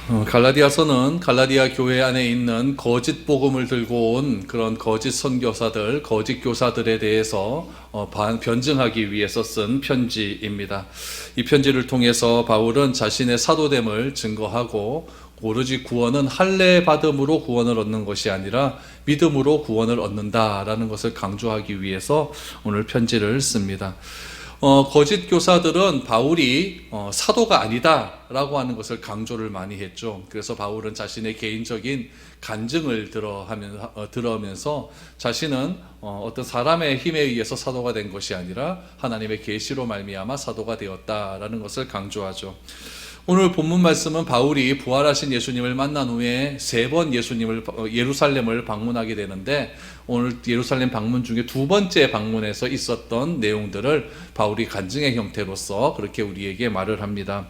갈라디아서는 갈라디아 교회 안에 있는 거짓 복음을 들고 온 그런 거짓 선교사들, 거짓 교사들에 대해서 변증하기 위해서 쓴 편지입니다. 이 편지를 통해서 바울은 자신의 사도됨을 증거하고 오로지 구원은 할례 받음으로 구원을 얻는 것이 아니라 믿음으로 구원을 얻는다라는 것을 강조하기 위해서 오늘 편지를 씁니다. 거짓 교사들은 바울이 사도가 아니다라고 하는 것을 강조를 많이 했죠. 그래서 바울은 자신의 개인적인 간증을 들어오면서 자신은 어떤 사람의 힘에 의해서 사도가 된 것이 아니라 하나님의 계시로 말미암아 사도가 되었다라는 것을 강조하죠. 오늘 본문 말씀은 바울이 부활하신 예수님을 만난 후에 3번 예루살렘을 방문하게 되는데, 오늘 예루살렘 방문 중에 2번째 방문에서 있었던 내용들을 바울이 간증의 형태로서 그렇게 우리에게 말을 합니다.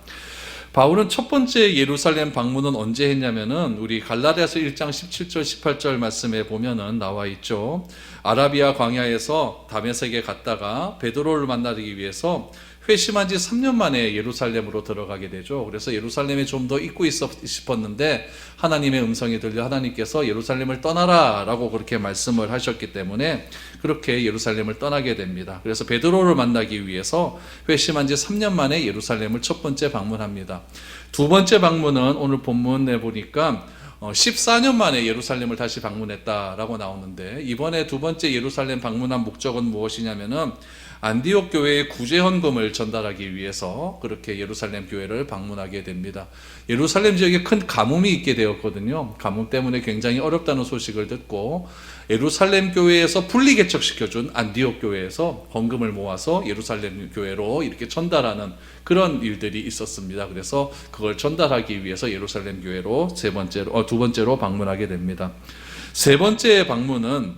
바울은 첫 번째 예루살렘 방문은 언제 했냐면은 우리 갈라디아서 1장 17절 18절 말씀에 보면은 나와 있죠. 아라비아 광야에서 다메섹에 갔다가 베드로를 만나기 위해서 회심한 지 3년 만에 예루살렘으로 들어가게 되죠. 그래서 예루살렘에 좀 더 있고 싶었는데 하나님의 음성이 들려 하나님께서 예루살렘을 떠나라 라고 그렇게 말씀을 하셨기 때문에 그렇게 예루살렘을 떠나게 됩니다. 그래서 베드로를 만나기 위해서 회심한 지 3년 만에 예루살렘을 첫 번째 방문합니다. 두 번째 방문은 오늘 본문에 보니까 14년 만에 예루살렘을 다시 방문했다라고 나오는데, 이번에 두 번째 예루살렘 방문한 목적은 무엇이냐면은 안디옥 교회의 구제 헌금을 전달하기 위해서 그렇게 예루살렘 교회를 방문하게 됩니다. 예루살렘 지역에 큰 가뭄이 있게 되었거든요. 가뭄 때문에 굉장히 어렵다는 소식을 듣고 예루살렘 교회에서 분리 개척시켜준 안디옥 교회에서 헌금을 모아서 예루살렘 교회로 이렇게 전달하는 그런 일들이 있었습니다. 그래서 그걸 전달하기 위해서 예루살렘 교회로 두 번째로 방문하게 됩니다. 세 번째 방문은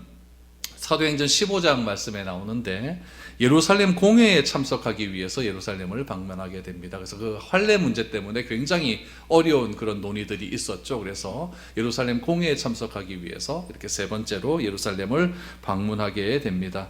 사도행전 15장 말씀에 나오는데, 예루살렘 공회에 참석하기 위해서 예루살렘을 방문하게 됩니다. 그래서 그 할례 문제 때문에 굉장히 어려운 그런 논의들이 있었죠. 그래서 예루살렘 공회에 참석하기 위해서 이렇게 세 번째로 예루살렘을 방문하게 됩니다.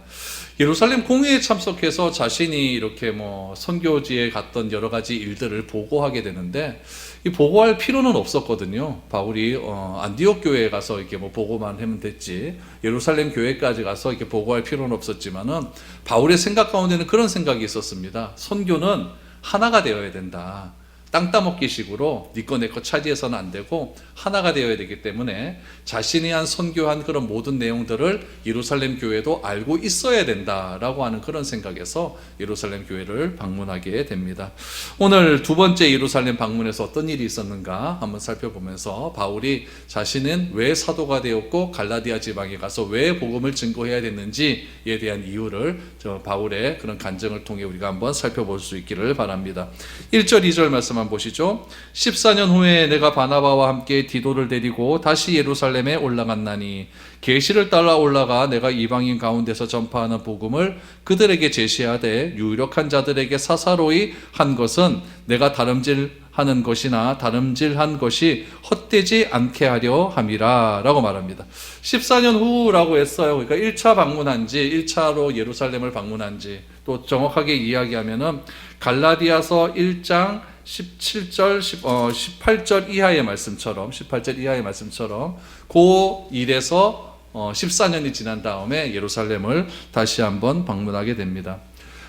예루살렘 공회에 참석해서 자신이 이렇게 선교지에 갔던 여러 가지 일들을 보고하게 되는데, 이 보고할 필요는 없었거든요. 바울이 안디옥 교회에 가서 이렇게 보고만 하면 됐지, 예루살렘 교회까지 가서 이렇게 보고할 필요는 없었지만은 바울의 생각 가운데는 그런 생각이 있었습니다. 선교는 하나가 되어야 된다. 땅 따먹기 식으로 네 거 내 거 차지해서는 안 되고 하나가 되어야 되기 때문에 자신이 한 선교한 그런 모든 내용들을 예루살렘 교회도 알고 있어야 된다라고 하는 그런 생각에서 예루살렘 교회를 방문하게 됩니다. 오늘 두 번째 예루살렘 방문에서 어떤 일이 있었는가 한번 살펴보면서 바울이 자신은 왜 사도가 되었고 갈라디아 지방에 가서 왜 복음을 증거해야 됐는지에 대한 이유를 바울의 그런 간증을 통해 우리가 한번 살펴볼 수 있기를 바랍니다. 1절 2절 말씀 한번 보시죠. 14년 후에 내가 바나바와 함께 디도를 데리고 다시 예루살렘에 올라갔나니 계시를 따라 올라가 내가 이방인 가운데서 전파하는 복음을 그들에게 제시하되 유력한 자들에게 사사로이 한 것은 내가 다름질하는 것이나 다름질한 것이 헛되지 않게 하려 함이라 라고 말합니다. 14년 후라고 했어요. 그러니까 1차 방문한 지 1차로 예루살렘을 방문한 지, 또 정확하게 이야기하면은 갈라디아서 1장 17절, 18절 이하의 말씀처럼 그 일에서 14년이 지난 다음에 예루살렘을 다시 한번 방문하게 됩니다.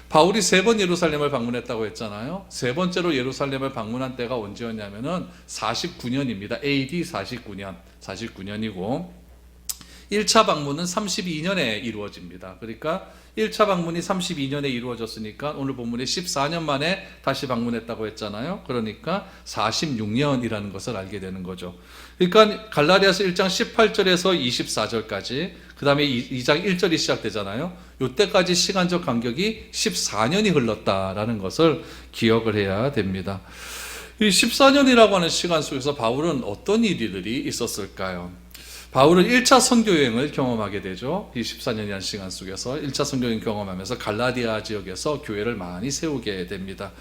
바울이 3번 예루살렘을 방문했다고 했잖아요. 세 번째로 예루살렘을 방문한 때가 언제였냐면은 49년입니다. AD 49년이고 1차 방문은 32년에 이루어집니다. 그러니까 1차 방문이 32년에 이루어졌으니까 오늘 본문에 14년 만에 다시 방문했다고 했잖아요. 그러니까 46년이라는 것을 알게 되는 거죠. 그러니까 갈라디아서 1장 18절에서 24절까지, 그 다음에 2장 1절이 시작되잖아요. 이때까지 시간적 간격이 14년이 흘렀다라는 것을 기억을 해야 됩니다. 이 14년이라고 하는 시간 속에서 바울은 어떤 일들이 있었을까요? 바울은 1차 선교여행을 경험하게 되죠. 이 14년이라는 시간 속에서 1차 선교여행 경험하면서 갈라디아 지역에서 교회를 많이 세우게 됩니다.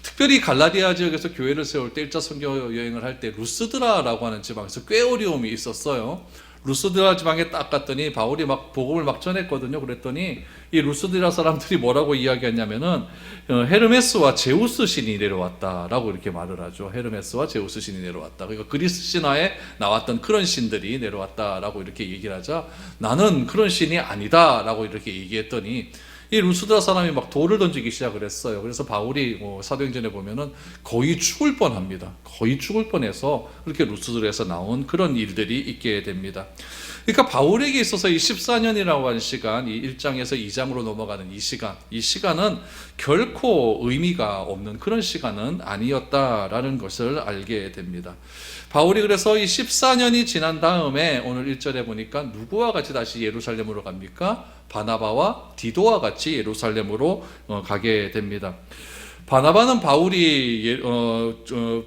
특별히 갈라디아 지역에서 교회를 세울 때 1차 선교여행을 할 때 루스드라라고 하는 지방에서 꽤 어려움이 있었어요. 루스드라 지방에 딱 갔더니 바울이 막 복음을 막 전했거든요. 그랬더니 이 루스드라 사람들이 뭐라고 이야기했냐면은 헤르메스와 제우스 신이 내려왔다라고 이렇게 말을 하죠. 헤르메스와 제우스 신이 내려왔다. 그러니까 그리스 신화에 나왔던 그런 신들이 내려왔다라고 이렇게 얘기를 하자, 나는 그런 신이 아니다라고 이렇게 얘기했더니 이 루스드라 사람이 막 돌을 던지기 시작을 했어요. 그래서 바울이 사도행전에 보면은 거의 죽을 뻔합니다. 거의 죽을 뻔해서 그렇게 루스드라에서 나온 그런 일들이 있게 됩니다. 그러니까 바울에게 있어서 이 14년이라고 하는 시간, 이 1장에서 2장으로 넘어가는 이 시간은 결코 의미가 없는 그런 시간은 아니었다라는 것을 알게 됩니다. 바울이 그래서 이 14년이 지난 다음에 오늘 1절에 보니까 누구와 같이 다시 예루살렘으로 갑니까? 바나바와 디도와 같이 예루살렘으로 가게 됩니다. 바나바는 바울이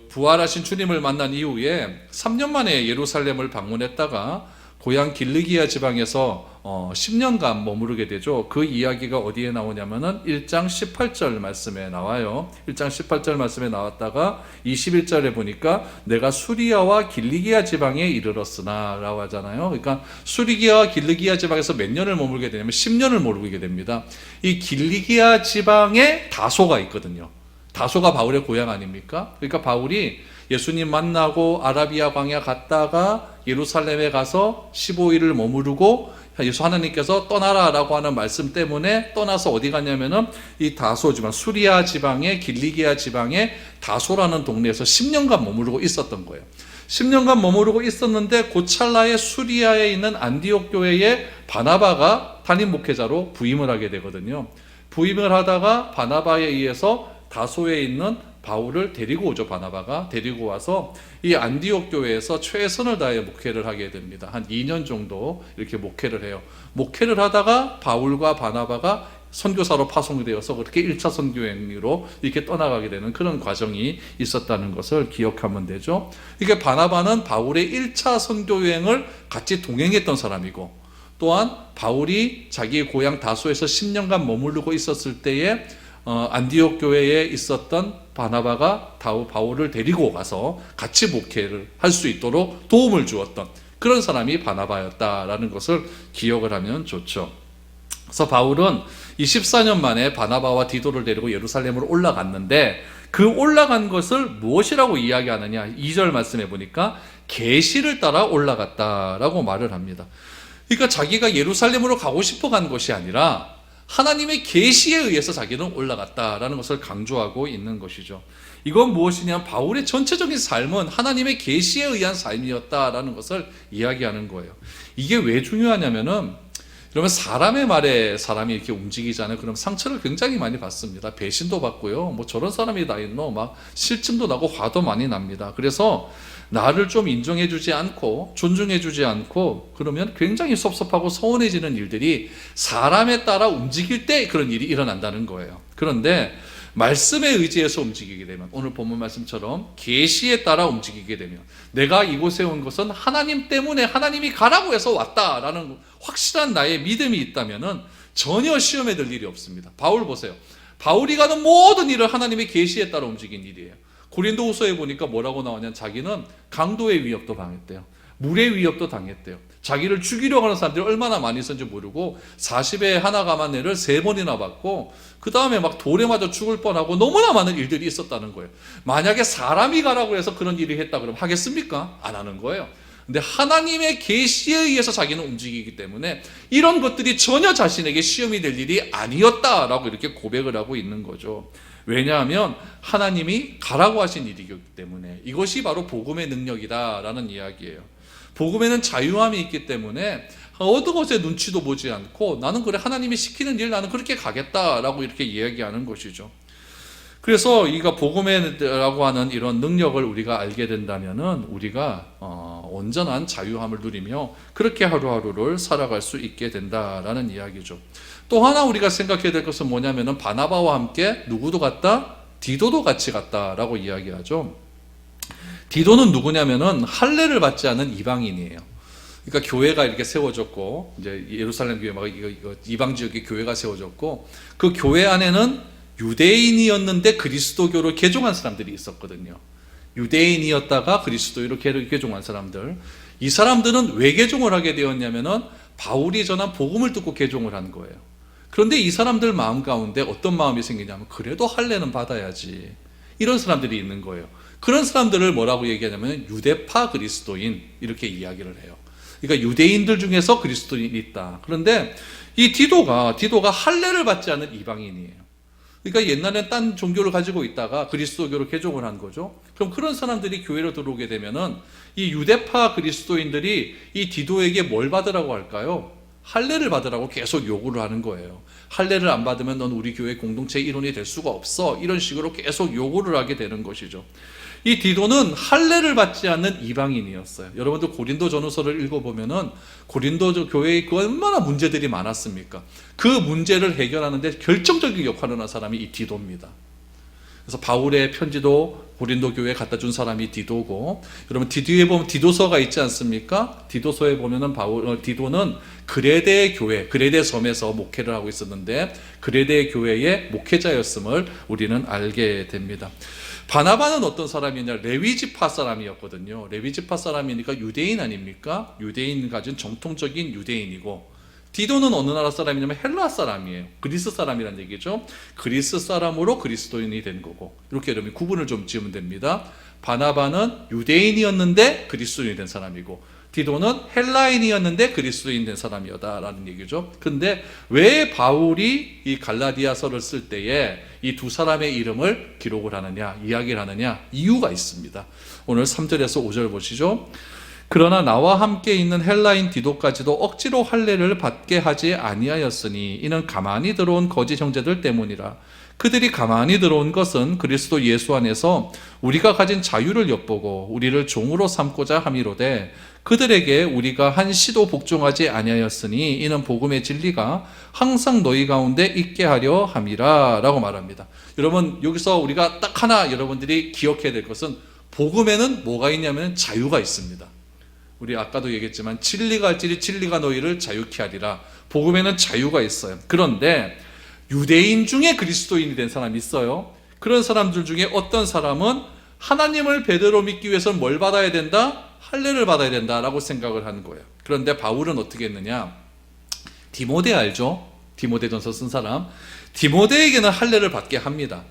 부활하신 주님을 만난 이후에 3년 만에 예루살렘을 방문했다가 고향 길르기아 지방에서 10년간 머무르게 되죠. 그 이야기가 어디에 나오냐면은 1장 18절 말씀에 나와요. 1장 18절 말씀에 나왔다가 21절에 보니까 내가 수리아와 길르기아 지방에 이르렀으나 라고 하잖아요. 그러니까 수리기아와 길르기아 지방에서 몇 년을 머물게 되냐면 10년을 머물게 됩니다. 이 길르기아 지방에 다소가 있거든요. 다소가 바울의 고향 아닙니까? 그러니까 바울이 예수님 만나고 아라비아 광야 갔다가 예루살렘에 가서 15일을 머무르고 예수 하나님께서 떠나라라고 하는 말씀 때문에 떠나서 어디 갔냐면은 이 다소 지방, 수리아 지방의 길리기아 지방의 다소라는 동네에서 10년간 머무르고 있었던 거예요. 10년간 머무르고 있었는데 그 찰나에 수리아에 있는 안디옥 교회에 바나바가 담임 목회자로 부임을 하게 되거든요. 부임을 하다가 바나바에 의해서 다소에 있는 바울을 데리고 오죠. 바나바가 데리고 와서 이 안디옥 교회에서 최선을 다해 목회를 하게 됩니다. 한 2년 정도 이렇게 목회를 해요. 목회를 하다가 바울과 바나바가 선교사로 파송되어서 그렇게 1차 선교행으로 이렇게 떠나가게 되는 그런 과정이 있었다는 것을 기억하면 되죠. 이게 바나바는 바울의 1차 선교여행을 같이 동행했던 사람이고, 또한 바울이 자기 고향 다소에서 10년간 머무르고 있었을 때에 안디옥 교회에 있었던 바나바가 바울을 데리고 가서 같이 목회를 할 수 있도록 도움을 주었던 그런 사람이 바나바였다라는 것을 기억을 하면 좋죠. 그래서 바울은 이 14년 만에 바나바와 디도를 데리고 예루살렘으로 올라갔는데, 그 올라간 것을 무엇이라고 이야기하느냐, 2절 말씀해 보니까 계시를 따라 올라갔다라고 말을 합니다. 그러니까 자기가 예루살렘으로 가고 싶어 간 것이 아니라 하나님의 계시에 의해서 자기는 올라갔다라는 것을 강조하고 있는 것이죠. 이건 무엇이냐, 바울의 전체적인 삶은 하나님의 계시에 의한 삶이었다라는 것을 이야기하는 거예요. 이게 왜 중요하냐면은, 그러면 사람의 말에 사람이 이렇게 움직이잖아요. 그럼 상처를 굉장히 많이 받습니다. 배신도 받고요. 뭐 저런 사람이 다 있노? 막 실증도 나고 화도 많이 납니다. 그래서 나를 좀 인정해주지 않고 존중해주지 않고 그러면 굉장히 섭섭하고 서운해지는 일들이 사람에 따라 움직일 때 그런 일이 일어난다는 거예요. 그런데 말씀에 의지해서 움직이게 되면, 오늘 본문 말씀처럼 계시에 따라 움직이게 되면, 내가 이곳에 온 것은 하나님 때문에 하나님이 가라고 해서 왔다라는 확실한 나의 믿음이 있다면은 전혀 시험에 들 일이 없습니다. 바울 보세요. 바울이 가는 모든 일은 하나님의 계시에 따라 움직인 일이에요. 고린도후서에 보니까 뭐라고 나오냐면 자기는 강도의 위협도 당했대요. 물의 위협도 당했대요. 자기를 죽이려고 하는 사람들이 얼마나 많이 있었는지 모르고 40에 하나 감한내를 3번이나 받고 그 다음에 막 돌에 맞아 죽을 뻔하고 너무나 많은 일들이 있었다는 거예요. 만약에 사람이 가라고 해서 그런 일을 했다 그러면 하겠습니까? 안 하는 거예요. 근데 하나님의 계시에 의해서 자기는 움직이기 때문에 이런 것들이 전혀 자신에게 시험이 될 일이 아니었다라고 이렇게 고백을 하고 있는 거죠. 왜냐하면 하나님이 가라고 하신 일이기 때문에, 이것이 바로 복음의 능력이다라는 이야기예요. 복음에는 자유함이 있기 때문에 어느 것에 눈치도 보지 않고 나는 그래 하나님이 시키는 일 나는 그렇게 가겠다라고 이렇게 이야기하는 것이죠. 그래서 이가 복음이라고 하는 이런 능력을 우리가 알게 된다면은 우리가 온전한 자유함을 누리며 그렇게 하루하루를 살아갈 수 있게 된다라는 이야기죠. 또 하나 우리가 생각해야 될 것은 뭐냐면은 바나바와 함께 누구도 갔다? 디도도 같이 갔다라고 이야기하죠. 디도는 누구냐면은 할례를 받지 않은 이방인이에요. 그러니까 교회가 이렇게 세워졌고, 이제 예루살렘 교회 막 이거 이방 지역에 교회가 세워졌고, 그 교회 안에는 유대인이었는데 그리스도교로 개종한 사람들이 있었거든요. 유대인이었다가 그리스도로 개종한 사람들. 이 사람들은 왜 개종을 하게 되었냐면은 바울이 전한 복음을 듣고 개종을 한 거예요. 그런데 이 사람들 마음 가운데 어떤 마음이 생기냐면 그래도 할례는 받아야지, 이런 사람들이 있는 거예요. 그런 사람들을 뭐라고 얘기하냐면 유대파 그리스도인, 이렇게 이야기를 해요. 그러니까 유대인들 중에서 그리스도인이 있다. 그런데 이 디도가 할례를 받지 않은 이방인이에요. 그러니까 옛날엔 딴 종교를 가지고 있다가 그리스도교로 개종을 한 거죠. 그럼 그런 사람들이 교회로 들어오게 되면은 이 유대파 그리스도인들이 이 디도에게 뭘 받으라고 할까요? 할례를 받으라고 계속 요구를 하는 거예요. 할례를 안 받으면 넌 우리 교회 공동체 일원이 될 수가 없어, 이런 식으로 계속 요구를 하게 되는 것이죠. 이 디도는 할례를 받지 않는 이방인이었어요. 여러분들 고린도 전후서를 읽어보면은 고린도 교회에 얼마나 문제들이 많았습니까? 그 문제를 해결하는 데 결정적인 역할을 한 사람이 이 디도입니다. 그래서 바울의 편지도 고린도 교회에 갖다 준 사람이 디도고, 여러분 디도에 보면 디도서가 있지 않습니까? 디도서에 보면은 디도는 그레데 교회, 그레데 섬에서 목회를 하고 있었는데 그레데 교회의 목회자였음을 우리는 알게 됩니다. 바나바는 어떤 사람이냐? 레위지파 사람이었거든요. 레위지파 사람이니까 유대인 아닙니까? 유대인 가진 정통적인 유대인이고, 디도는 어느 나라 사람이냐면 헬라 사람이에요. 그리스 사람이란 얘기죠. 그리스 사람으로 그리스도인이 된 거고, 이렇게 여러분 구분을 좀 지으면 됩니다. 바나바는 유대인이었는데 그리스도인이 된 사람이고, 디도는 헬라인이었는데 그리스도인 된 사람이었다라는 얘기죠. 근데 왜 바울이 이 갈라디아서를 쓸 때에 이 두 사람의 이름을 기록을 하느냐, 이야기를 하느냐, 이유가 있습니다. 오늘 3절에서 5절 보시죠. 그러나 나와 함께 있는 헬라인 디도까지도 억지로 할례를 받게 하지 아니하였으니 이는 가만히 들어온 거짓 형제들 때문이라. 그들이 가만히 들어온 것은 그리스도 예수 안에서 우리가 가진 자유를 엿보고 우리를 종으로 삼고자 함이로되, 그들에게 우리가 한 시도 복종하지 아니하였으니 이는 복음의 진리가 항상 너희 가운데 있게 하려 함이라 라고 말합니다. 여러분, 여기서 우리가 딱 하나 여러분들이 기억해야 될 것은, 복음에는 뭐가 있냐면 자유가 있습니다. 우리 아까도 얘기했지만 진리가 할지니 진리가 너희를 자유케 하리라. 복음에는 자유가 있어요. 그런데 유대인 중에 그리스도인이 된 사람이 있어요. 그런 사람들 중에 어떤 사람은 하나님을 베드로 믿기 위해서는 뭘 받아야 된다? 할례를 받아야 된다라고 생각을 하는 거예요. 그런데 바울은 어떻게 했느냐? 디모데 알죠? 디모데전서 쓴 사람. 디모데에게는 할례를 받게 합니다.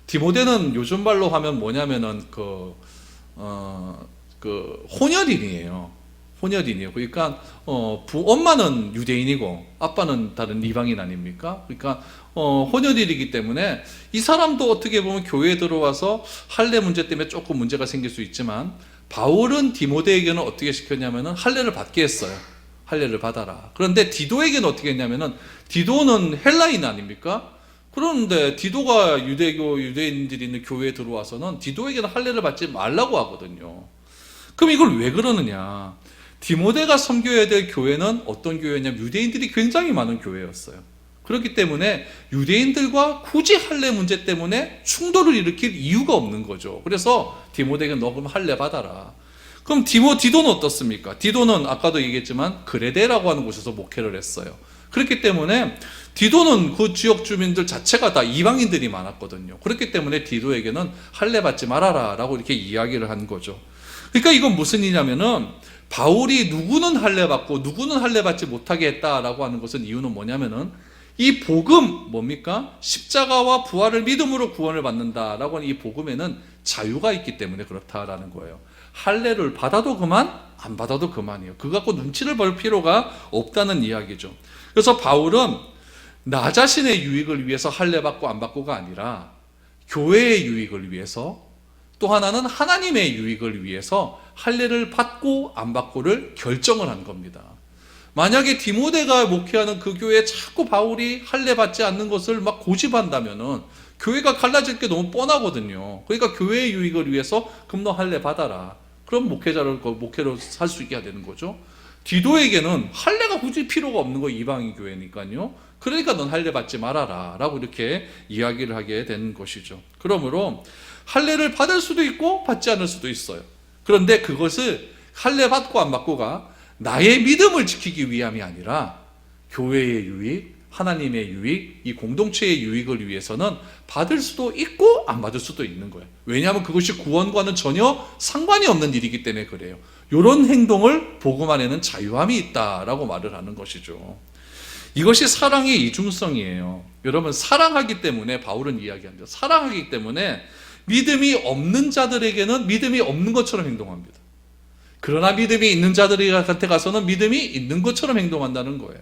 디모데는 요즘 말로 하면 뭐냐면은 혼혈인이에요. 혼혈인이에요. 그러니까 엄마는 유대인이고 아빠는 다른 이방인 아닙니까? 그러니까 혼혈인이기 때문에 이 사람도 어떻게 보면 교회에 들어와서 할례 문제 때문에 조금 문제가 생길 수 있지만, 바울은 디모데에게는 어떻게 시켰냐면은 할례를 받게 했어요. 할례를 받아라. 그런데 디도에게는 어떻게 했냐면은, 디도는 헬라인 아닙니까? 그런데 디도가 유대인들이 있는 교회에 들어와서는 디도에게는 할례를 받지 말라고 하거든요. 그럼 이걸 왜 그러느냐? 디모데가 섬겨야 될 교회는 어떤 교회냐면 유대인들이 굉장히 많은 교회였어요. 그렇기 때문에 유대인들과 굳이 할례 문제 때문에 충돌을 일으킬 이유가 없는 거죠. 그래서 디모데에게 너 그럼 할례 받아라. 그럼 디도는 어떻습니까? 디도는 아까도 얘기했지만 그레데라고 하는 곳에서 목회를 했어요. 그렇기 때문에 디도는 그 지역 주민들 자체가 다 이방인들이 많았거든요. 그렇기 때문에 디도에게는 할례 받지 말아라 라고 이렇게 이야기를 한 거죠. 그러니까 이건 무슨 일이냐면은, 바울이 누구는 할례 받고 누구는 할례 받지 못하게 했다라고 하는 것은, 이유는 뭐냐면은 이 복음 뭡니까? 십자가와 부활을 믿음으로 구원을 받는다라고 하는 이 복음에는 자유가 있기 때문에 그렇다라는 거예요. 할례를 받아도 그만, 안 받아도 그만이에요. 그거 갖고 눈치를 볼 필요가 없다는 이야기죠. 그래서 바울은 나 자신의 유익을 위해서 할례 받고 안 받고가 아니라 교회의 유익을 위해서, 또 하나는 하나님의 유익을 위해서 할례를 받고 안 받고를 결정을 한 겁니다. 만약에 디모데가 목회하는 그 교회에 자꾸 바울이 할례 받지 않는 것을 막 고집한다면은 교회가 갈라질 게 너무 뻔하거든요. 그러니까 교회의 유익을 위해서 그럼 너 할례 받아라. 그럼 목회로 살 수 있게 되는 거죠. 디도에게는 할례가 굳이 필요가 없는 거, 이방인 교회니까요. 그러니까 넌 할례 받지 말아라 라고 이렇게 이야기를 하게 된 것이죠. 그러므로 할례를 받을 수도 있고 받지 않을 수도 있어요. 그런데 그것을 할례 받고 안 받고가 나의 믿음을 지키기 위함이 아니라 교회의 유익, 하나님의 유익, 이 공동체의 유익을 위해서는 받을 수도 있고 안 받을 수도 있는 거예요. 왜냐하면 그것이 구원과는 전혀 상관이 없는 일이기 때문에 그래요. 이런 행동을 복음 안에는 자유함이 있다라고 말을 하는 것이죠. 이것이 사랑의 이중성이에요. 여러분, 사랑하기 때문에, 바울은 이야기합니다. 사랑하기 때문에 믿음이 없는 자들에게는 믿음이 없는 것처럼 행동합니다. 그러나 믿음이 있는 자들한테 가서는 믿음이 있는 것처럼 행동한다는 거예요.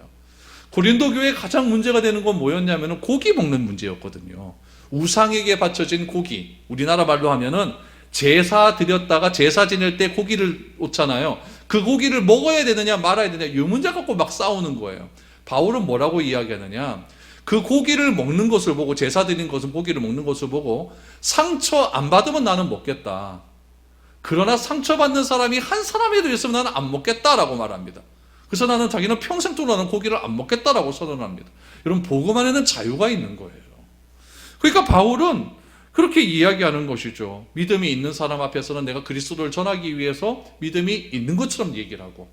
고린도 교회의 가장 문제가 되는 건 뭐였냐면 고기 먹는 문제였거든요. 우상에게 바쳐진 고기, 우리나라 말로 하면은 제사 드렸다가 제사 지낼 때 고기를 놓잖아요. 그 고기를 먹어야 되느냐 말아야 되느냐, 이 문제 갖고 막 싸우는 거예요. 바울은 뭐라고 이야기하느냐, 그 고기를 먹는 것을 보고, 제사 드린 것은 고기를 먹는 것을 보고, 상처 안 받으면 나는 먹겠다. 그러나 상처받는 사람이 한 사람이라도 있으면 나는 안 먹겠다라고 말합니다. 그래서 나는 자기는 평생도록 나는 고기를 안 먹겠다라고 선언합니다. 여러분, 복음 안에는 자유가 있는 거예요. 그러니까 바울은 그렇게 이야기하는 것이죠. 믿음이 있는 사람 앞에서는 내가 그리스도를 전하기 위해서 믿음이 있는 것처럼 얘기를 하고,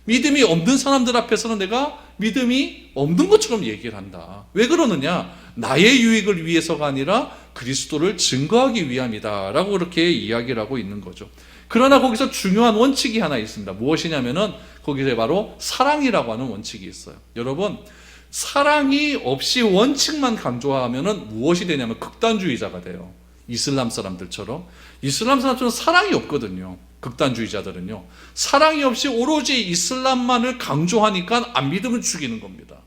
믿음이 없는 사람들 앞에서는 내가 믿음이 없는 것처럼 얘기를 한다. 왜 그러느냐? 나의 유익을 위해서가 아니라 그리스도를 증거하기 위함이다 라고 그렇게 이야기를 하고 있는 거죠. 그러나 거기서 중요한 원칙이 하나 있습니다. 무엇이냐면은 거기서 바로 사랑이라고 하는 원칙이 있어요. 여러분, 사랑이 없이 원칙만 강조하면은 무엇이 되냐면 극단주의자가 돼요. 이슬람 사람들처럼. 이슬람 사람들은 사랑이 없거든요. 극단주의자들은요. 사랑이 없이 오로지 이슬람만을 강조하니까 안 믿으면 죽이는 겁니다.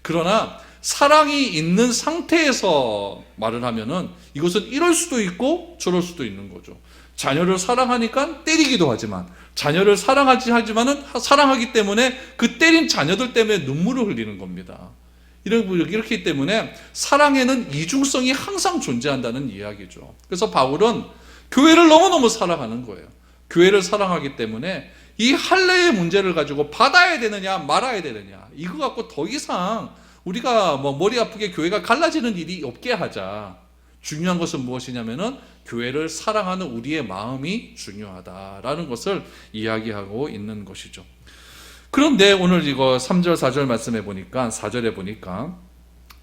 그러나 사랑이 있는 상태에서 말을 하면은 이것은 이럴 수도 있고 저럴 수도 있는 거죠. 자녀를 사랑하니까 때리기도 하지만, 자녀를 사랑하기 때문에 그 때린 자녀들 때문에 눈물을 흘리는 겁니다. 이렇기 때문에 사랑에는 이중성이 항상 존재한다는 이야기죠. 그래서 바울은 교회를 너무너무 사랑하는 거예요. 교회를 사랑하기 때문에 이 할례의 문제를 가지고 받아야 되느냐 말아야 되느냐, 이거 갖고 더 이상 우리가 머리 아프게 교회가 갈라지는 일이 없게 하자. 중요한 것은 무엇이냐면은 교회를 사랑하는 우리의 마음이 중요하다라는 것을 이야기하고 있는 것이죠. 그런데 오늘 이거 3절 4절 말씀해 보니까, 4절에 보니까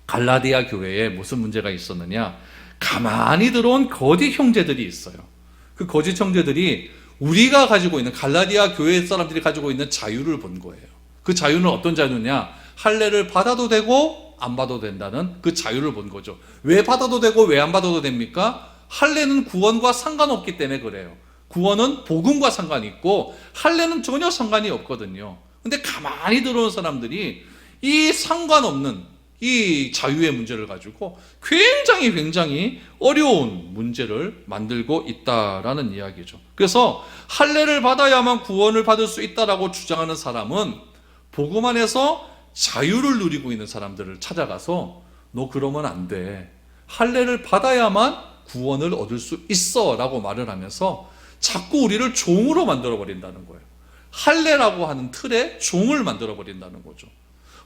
갈라디아 교회에 무슨 문제가 있었느냐, 가만히 들어온 거짓 형제들이 있어요. 그 거짓 형제들이 우리가 가지고 있는, 갈라디아 교회 사람들이 가지고 있는 자유를 본 거예요. 그 자유는 어떤 자유냐, 할례를 받아도 되고 안 받아도 된다는 그 자유를 본 거죠. 왜 받아도 되고 왜 안 받아도 됩니까? 할례는 구원과 상관없기 때문에 그래요. 구원은 복음과 상관이 있고 할례는 전혀 상관이 없거든요. 근데 가만히 들어온 사람들이 이 상관없는 이 자유의 문제를 가지고 굉장히 어려운 문제를 만들고 있다라는 이야기죠. 그래서 할례를 받아야만 구원을 받을 수 있다라고 주장하는 사람은 복음 안에서 자유를 누리고 있는 사람들을 찾아가서 너 그러면 안 돼. 할례를 받아야만 구원을 얻을 수 있어 라고 말을 하면서 자꾸 우리를 종으로 만들어 버린다는 거예요. 할례라고 하는 틀에 종을 만들어 버린다는 거죠.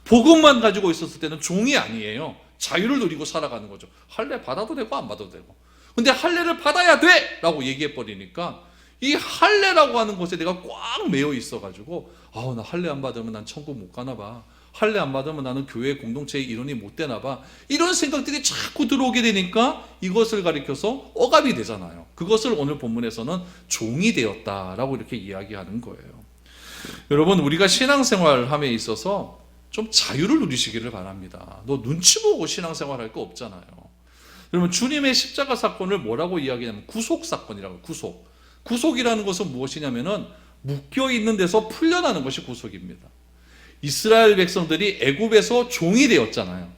복음만 가지고 있었을 때는 종이 아니에요. 자유를 누리고 살아가는 거죠. 할례 받아도 되고 안 받아도 되고. 근데 할례를 받아야 돼! 라고 얘기해 버리니까 이 할례라고 하는 것에 내가 꽉 매여 있어가지고 나 할례 안 받으면 난 천국 못 가나 봐. 할례 안 받으면 나는 교회 공동체의 일원이 못 되나 봐. 이런 생각들이 자꾸 들어오게 되니까 이것을 가리켜서 억압이 되잖아요. 그것을 오늘 본문에서는 종이 되었다라고 이렇게 이야기하는 거예요. 여러분, 우리가 신앙생활함에 있어서 좀 자유를 누리시기를 바랍니다. 너 눈치 보고 신앙생활 할 거 없잖아요. 여러분, 주님의 십자가 사건을 뭐라고 이야기하냐면 구속사건이라고. 구속이라는 것은 무엇이냐면은 묶여 있는 데서 풀려나는 것이 구속입니다. 이스라엘 백성들이 애굽에서 종이 되었잖아요.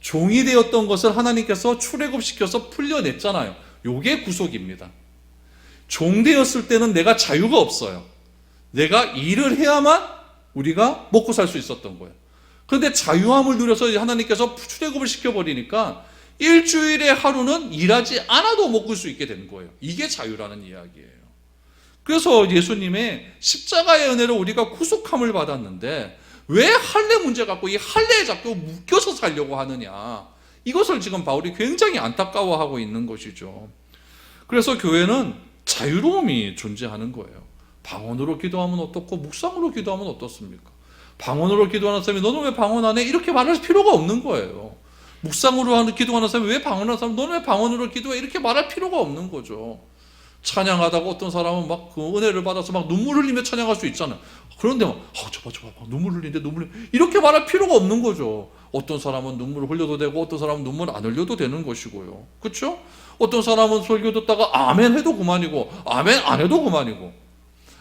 종이 되었던 것을 하나님께서 출애굽시켜서 풀려냈잖아요. 요게 구속입니다. 종 되었을 때는 내가 자유가 없어요. 내가 일을 해야만 우리가 먹고 살 수 있었던 거예요. 그런데 자유함을 누려서 하나님께서 출애굽을 시켜버리니까 일주일에 하루는 일하지 않아도 먹을 수 있게 된 거예요. 이게 자유라는 이야기예요. 그래서 예수님의 십자가의 은혜로 우리가 구속함을 받았는데 왜 할례 문제 갖고 이 할례에 자꾸 묶여서 살려고 하느냐, 이것을 지금 바울이 굉장히 안타까워하고 있는 것이죠. 그래서 교회는 자유로움이 존재하는 거예요. 방언으로 기도하면 어떻고 묵상으로 기도하면 어떻습니까? 방언으로 기도하는 사람이 너는 왜 방언 안 해? 이렇게 말할 필요가 없는 거예요. 묵상으로 기도하는 사람이 왜 방언하는 사람, 너는 왜 방언으로 기도해? 이렇게 말할 필요가 없는 거죠. 찬양하다가 어떤 사람은 막 그 은혜를 받아서 막 눈물 흘리며 찬양할 수 있잖아요. 그런데 막 저봐 눈물 흘리는데 눈물 이렇게 말할 필요가 없는 거죠. 어떤 사람은 눈물을 흘려도 되고 어떤 사람은 눈물 안 흘려도 되는 것이고요. 그렇죠? 어떤 사람은 설교 듣다가 아멘 해도 그만이고 아멘 안 해도 그만이고,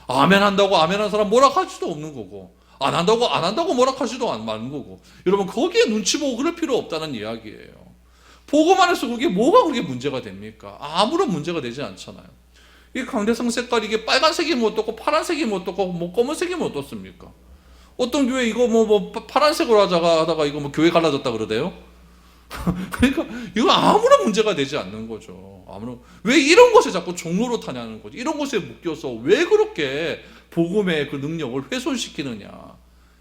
아멘 한다고 아멘 한 사람 뭐라 하지도 없는 거고, 안 한다고 뭐라 하지도 않는 거고. 여러분, 거기에 눈치 보고 그럴 필요 없다는 이야기예요. 복음 안에서 그게 뭐가 그렇게 문제가 됩니까? 아무런 문제가 되지 않잖아요. 이 강대상 색깔이 이게 빨간색이 뭐 어떻고 파란색이 뭐 어떻고 뭐 검은색이 뭐 어떻습니까? 어떤 교회 이거 뭐 파란색으로 하다가 이거 뭐 교회 갈라졌다 그러대요? 그러니까 이거 아무런 문제가 되지 않는 거죠. 왜 이런 것에 자꾸 종로로 타냐는 거지. 이런 것에 묶여서 왜 그렇게 복음의 그 능력을 훼손시키느냐.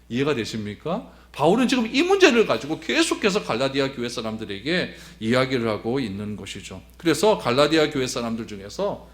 이해가 되십니까? 바울은 지금 이 문제를 가지고 계속해서 갈라디아 교회 사람들에게 이야기를 하고 있는 것이죠. 그래서 갈라디아 교회 사람들 중에서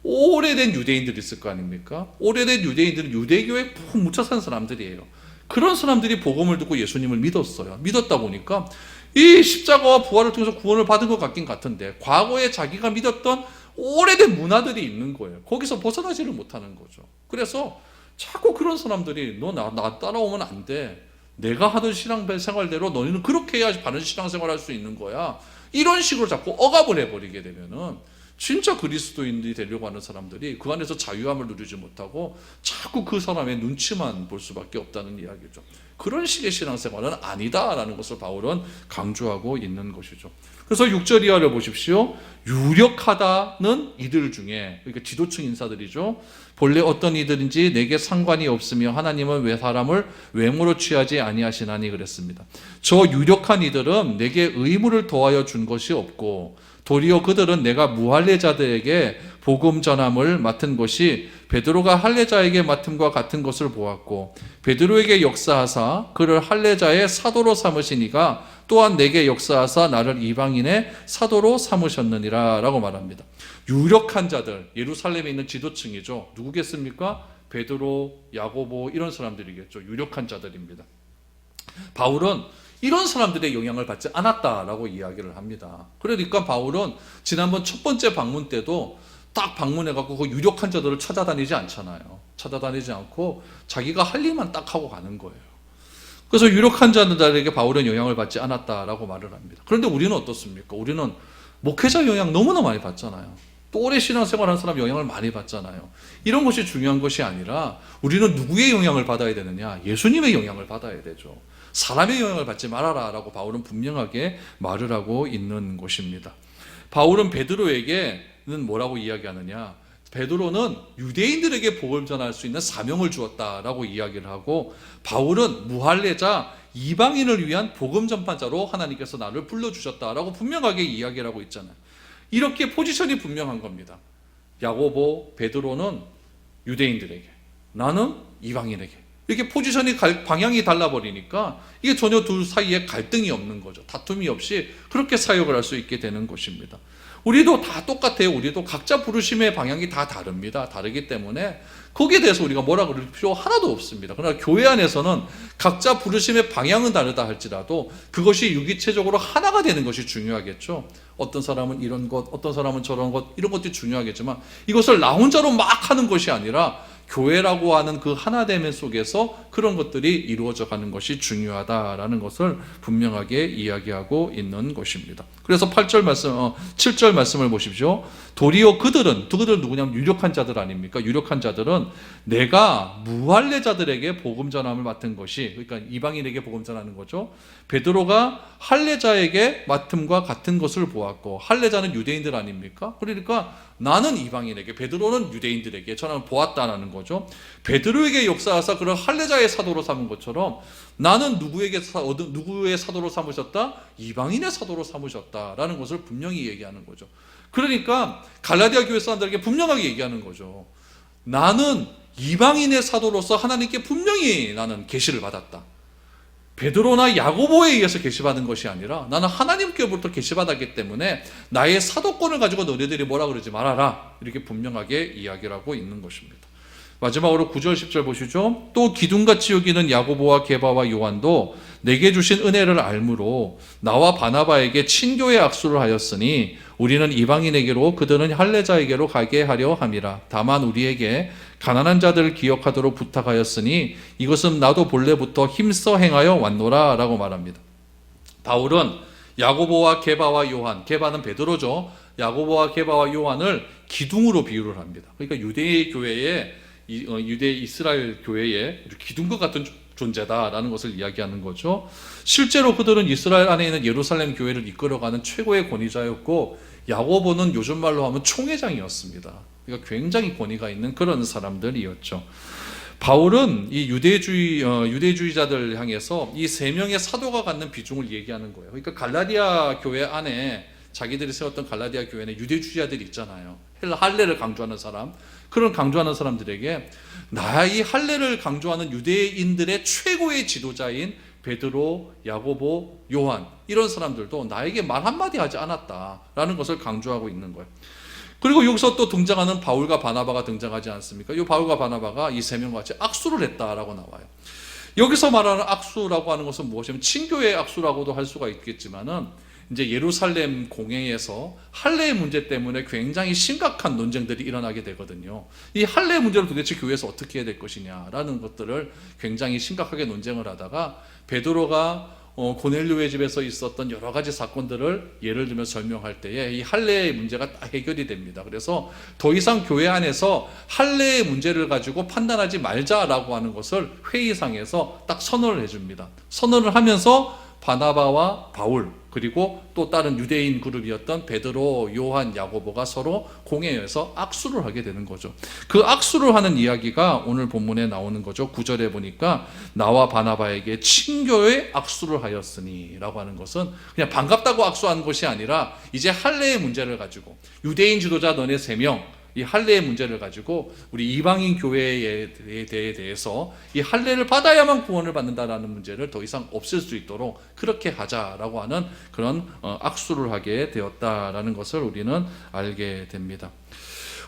오래된 유대인들이 있을 거 아닙니까? 오래된 유대인들은 유대교에 푹 묻혀 산 사람들이에요. 그런 사람들이 복음을 듣고 예수님을 믿었어요. 믿었다 보니까 이 십자가와 부활을 통해서 구원을 받은 것 같긴 같은데, 과거에 자기가 믿었던 오래된 문화들이 있는 거예요. 거기서 벗어나지를 못하는 거죠. 그래서 자꾸 그런 사람들이 너 나 따라오면 안 돼. 내가 하던 신앙생활대로 너희는 그렇게 해야지 바른 신앙생활 할 수 있는 거야. 이런 식으로 자꾸 억압을 해버리게 되면은 진짜 그리스도인들이 되려고 하는 사람들이 그 안에서 자유함을 누리지 못하고 자꾸 그 사람의 눈치만 볼 수밖에 없다는 이야기죠. 그런 식의 신앙생활은 아니다라는 것을 바울은 강조하고 있는 것이죠. 그래서 6절 이하를 보십시오. 유력하다는 이들 중에, 그러니까 지도층 인사들이죠. 본래 어떤 이들인지 내게 상관이 없으며 하나님은 왜 사람을 외모로 취하지 아니하시나니 그랬습니다. 저 유력한 이들은 내게 의무를 더하여 준 것이 없고 도리어 그들은 내가 무할례자들에게 복음 전함을 맡은 것이 베드로가 할례자에게 맡음과 같은 것을 보았고, 베드로에게 역사하사 그를 할례자의 사도로 삼으시니가 또한 내게 역사하사 나를 이방인의 사도로 삼으셨느니라 라고 말합니다. 유력한 자들, 예루살렘에 있는 지도층이죠. 누구겠습니까? 베드로, 야고보 이런 사람들이겠죠. 유력한 자들입니다. 바울은 이런 사람들의 영향을 받지 않았다라고 이야기를 합니다. 그러니까 바울은 지난번 첫 번째 방문 때도 딱 방문해갖고 그 유력한 자들을 찾아다니지 않잖아요. 찾아다니지 않고 자기가 할 일만 딱 하고 가는 거예요. 그래서 유력한 자들에게 바울은 영향을 받지 않았다라고 말을 합니다. 그런데 우리는 어떻습니까? 우리는 목회자 영향 너무나 많이 받잖아요. 또 오래 신앙생활한 사람 영향을 많이 받잖아요. 이런 것이 중요한 것이 아니라 우리는 누구의 영향을 받아야 되느냐? 예수님의 영향을 받아야 되죠. 사람의 영향을 받지 말아라 라고 바울은 분명하게 말을 하고 있는 것입니다. 바울은 베드로에게는 뭐라고 이야기하느냐? 베드로는 유대인들에게 복음을 전할 수 있는 사명을 주었다라고 이야기를 하고, 바울은 무할례자 이방인을 위한 복음 전파자로 하나님께서 나를 불러주셨다라고 분명하게 이야기를 하고 있잖아요. 이렇게 포지션이 분명한 겁니다. 야고보, 베드로는 유대인들에게, 나는 이방인에게. 이렇게 포지션이 방향이 달라버리니까 이게 전혀 둘 사이에 갈등이 없는 거죠. 다툼이 없이 그렇게 사역을 할 수 있게 되는 것입니다. 우리도 다 똑같아요. 우리도 각자 부르심의 방향이 다 다릅니다. 다르기 때문에 거기에 대해서 우리가 뭐라 그럴 필요 하나도 없습니다. 그러나 교회 안에서는 각자 부르심의 방향은 다르다 할지라도 그것이 유기체적으로 하나가 되는 것이 중요하겠죠. 어떤 사람은 이런 것, 어떤 사람은 저런 것, 이런 것도 중요하겠지만 이것을 나 혼자로 막 하는 것이 아니라 교회라고 하는 그 하나됨 속에서 그런 것들이 이루어져 가는 것이 중요하다라는 것을 분명하게 이야기하고 있는 것입니다. 그래서 7절 말씀을 보십시오. 도리어 그들은 누구냐면 유력한 자들 아닙니까? 유력한 자들은 내가 무할례자들에게 복음 전함을 맡은 것이, 그러니까 이방인에게 복음 전하는 거죠. 베드로가 할례자에게 맡음과 같은 것을 보았고, 할례자는 유대인들 아닙니까? 그러니까 나는 이방인에게, 베드로는 유대인들에게 전함을 보았다라는 거죠. 베드로에게 역사하사 그를 할례자의 사도로 삼은 것처럼 나는 누구의 사도로 삼으셨다? 이방인의 사도로 삼으셨다라는 것을 분명히 얘기하는 거죠. 그러니까 갈라디아 교회 사람들에게 분명하게 얘기하는 거죠. 나는 이방인의 사도로서 하나님께 분명히 나는 계시를 받았다. 베드로나 야고보에 의해서 계시받은 것이 아니라 나는 하나님께로부터 계시받았기 때문에 나의 사도권을 가지고 너희들이 뭐라 그러지 말아라. 이렇게 분명하게 이야기를 하고 있는 것입니다. 마지막으로 9절 10절 보시죠. 또 기둥같이 여기는 야고보와 게바와 요한도 내게 주신 은혜를 알므로 나와 바나바에게 친교의 악수를 하였으니 우리는 이방인에게로 그들은 할례자에게로 가게 하려 함이라. 다만 우리에게 가난한 자들을 기억하도록 부탁하였으니 이것은 나도 본래부터 힘써 행하여 왔노라 라고 말합니다. 바울은 야고보와 게바와 요한, 게바는 베드로죠. 야고보와 게바와 요한을 기둥으로 비유를 합니다. 그러니까 유대 교회에 유대 이스라엘 교회의 기둥과 같은 존재다라는 것을 이야기하는 거죠. 실제로 그들은 이스라엘 안에 있는 예루살렘 교회를 이끌어가는 최고의 권위자였고 야고보는 요즘 말로 하면 총회장이었습니다. 그러니까 굉장히 권위가 있는 그런 사람들이었죠. 바울은 이 유대주의자들 향해서 이 세 명의 사도가 갖는 비중을 얘기하는 거예요. 그러니까 갈라디아 교회 안에 자기들이 세웠던 갈라디아 교회는 유대주의자들이 있잖아요. 할례를 강조하는 사람, 그런 강조하는 사람들에게 이 할례를 강조하는 유대인들의 최고의 지도자인 베드로, 야고보, 요한 이런 사람들도 나에게 말 한마디 하지 않았다라는 것을 강조하고 있는 거예요. 그리고 여기서 또 등장하는 바울과 바나바가 등장하지 않습니까? 이 바울과 바나바가 이 세 명과 같이 악수를 했다라고 나와요. 여기서 말하는 악수라고 하는 것은 무엇이냐면 친교의 악수라고도 할 수가 있겠지만은 이제 예루살렘 공회에서 할례 문제 때문에 굉장히 심각한 논쟁들이 일어나게 되거든요. 이 할례 문제를 도대체 교회에서 어떻게 해야 될 것이냐라는 것들을 굉장히 심각하게 논쟁을 하다가 베드로가 고넬료의 집에서 있었던 여러 가지 사건들을 예를 들면 설명할 때에 이 할례의 문제가 딱 해결이 됩니다. 그래서 더 이상 교회 안에서 할례의 문제를 가지고 판단하지 말자라고 하는 것을 회의상에서 딱 선언을 해줍니다. 선언을 하면서 바나바와 바울 그리고 또 다른 유대인 그룹이었던 베드로, 요한, 야고보가 서로 공회에서 악수를 하게 되는 거죠. 그 악수를 하는 이야기가 오늘 본문에 나오는 거죠. 9절에 보니까 나와 바나바에게 친교의 악수를 하였으니 라고 하는 것은 그냥 반갑다고 악수한 것이 아니라 이제 할례의 문제를 가지고 유대인 지도자 너네 3명 이 할례의 문제를 가지고 우리 이방인 교회에 대해서 이 할례를 받아야만 구원을 받는다라는 문제를 더 이상 없앨 수 있도록 그렇게 하자라고 하는 그런 악수를 하게 되었다라는 것을 우리는 알게 됩니다.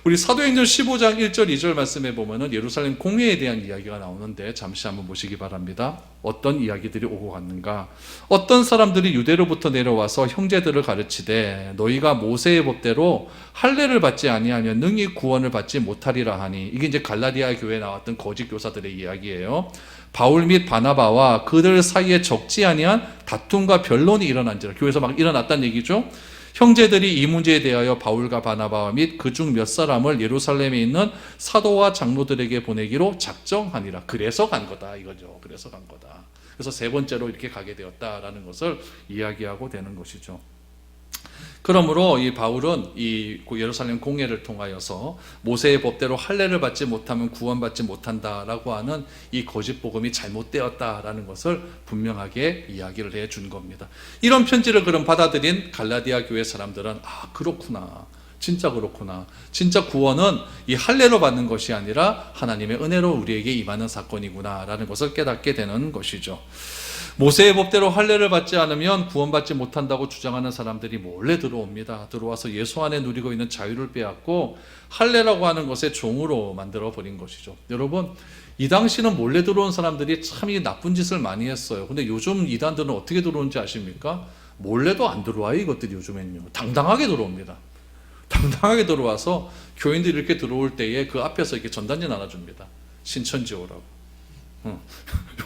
우리 사도행전 15장 1절 2절 말씀에 보면은 예루살렘 공회에 대한 이야기가 나오는데 잠시 한번 보시기 바랍니다. 어떤 이야기들이 오고 갔는가? 어떤 사람들이 유대로부터 내려와서 형제들을 가르치되 너희가 모세의 법대로 할례를 받지 아니하면 능히 구원을 받지 못하리라 하니, 이게 이제 갈라디아 교회에 나왔던 거짓 교사들의 이야기예요. 바울 및 바나바와 그들 사이에 적지 아니한 다툼과 변론이 일어난지라, 교회에서 막 일어났다는 얘기죠. 형제들이 이 문제에 대하여 바울과 바나바와 및 그중 몇 사람을 예루살렘에 있는 사도와 장로들에게 보내기로 작정하니라. 그래서 간 거다 이거죠. 그래서 간 거다. 그래서 세 번째로 이렇게 가게 되었다라는 것을 이야기하고 되는 것이죠. 그러므로 이 바울은 이 예루살렘 공회를 통하여서 모세의 법대로 할례를 받지 못하면 구원받지 못한다라고 하는 이 거짓 복음이 잘못되었다라는 것을 분명하게 이야기를 해준 겁니다. 이런 편지를 그럼 받아들인 갈라디아 교회 사람들은 그렇구나. 진짜 그렇구나. 진짜 구원은 이 할례로 받는 것이 아니라 하나님의 은혜로 우리에게 임하는 사건이구나라는 것을 깨닫게 되는 것이죠. 모세의 법대로 할례를 받지 않으면 구원받지 못한다고 주장하는 사람들이 몰래 들어옵니다. 들어와서 예수 안에 누리고 있는 자유를 빼앗고 할례라고 하는 것의 종으로 만들어 버린 것이죠. 여러분, 이 당시는 몰래 들어온 사람들이 참 이 나쁜 짓을 많이 했어요. 근데 요즘 이단들은 어떻게 들어오는지 아십니까? 몰래도 안 들어와요. 이것들이 요즘엔요. 당당하게 들어옵니다. 당당하게 들어와서 교인들이 이렇게 들어올 때에 그 앞에서 이렇게 전단지 나눠줍니다. 신천지 오라고.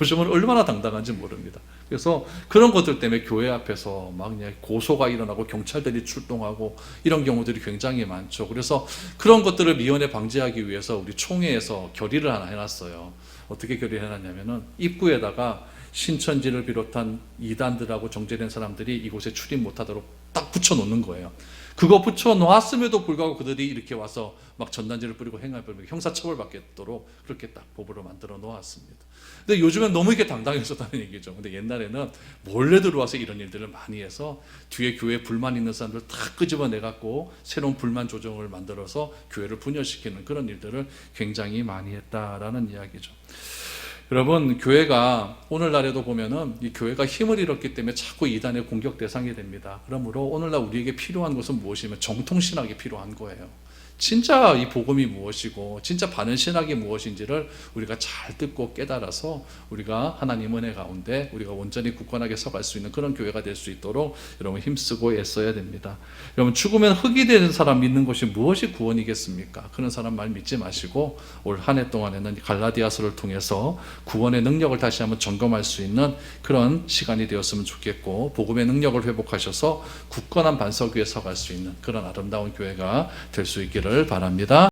요즘은 얼마나 당당한지 모릅니다. 그래서 그런 것들 때문에 교회 앞에서 막 그냥 고소가 일어나고 경찰들이 출동하고 이런 경우들이 굉장히 많죠. 그래서 그런 것들을 미연에 방지하기 위해서 우리 총회에서 결의를 하나 해놨어요. 어떻게 결의를 해놨냐면은 입구에다가 신천지를 비롯한 이단들하고 정제된 사람들이 이곳에 출입 못하도록 딱 붙여놓는 거예요. 그거 붙여놓았음에도 불구하고 그들이 이렇게 와서 막 전단지를 뿌리고 행할 뻔 형사처벌 받겠도록 그렇게 딱 법으로 만들어 놓았습니다. 근데 요즘엔 너무 이렇게 당당해졌다는 얘기죠. 근데 옛날에는 몰래 들어와서 이런 일들을 많이 해서 뒤에 교회에 불만 있는 사람들 다 끄집어내갖고 새로운 불만 조정을 만들어서 교회를 분열시키는 그런 일들을 굉장히 많이 했다라는 이야기죠. 여러분, 교회가 오늘날에도 보면은 이 교회가 힘을 잃었기 때문에 자꾸 이단의 공격 대상이 됩니다. 그러므로 오늘날 우리에게 필요한 것은 무엇이냐면 정통신학이 필요한 거예요. 진짜 이 복음이 무엇이고 진짜 바른 신학이 무엇인지를 우리가 잘 듣고 깨달아서 우리가 하나님 은혜 가운데 우리가 온전히 굳건하게 서갈 수 있는 그런 교회가 될 수 있도록 여러분 힘쓰고 애써야 됩니다. 여러분 죽으면 흙이 되는 사람 믿는 것이 무엇이 구원이겠습니까? 그런 사람 말 믿지 마시고 올 한 해 동안에는 갈라디아서를 통해서 구원의 능력을 다시 한번 점검할 수 있는 그런 시간이 되었으면 좋겠고, 복음의 능력을 회복하셔서 굳건한 반석 위에 서갈 수 있는 그런 아름다운 교회가 될 수 있기를 바랍니다.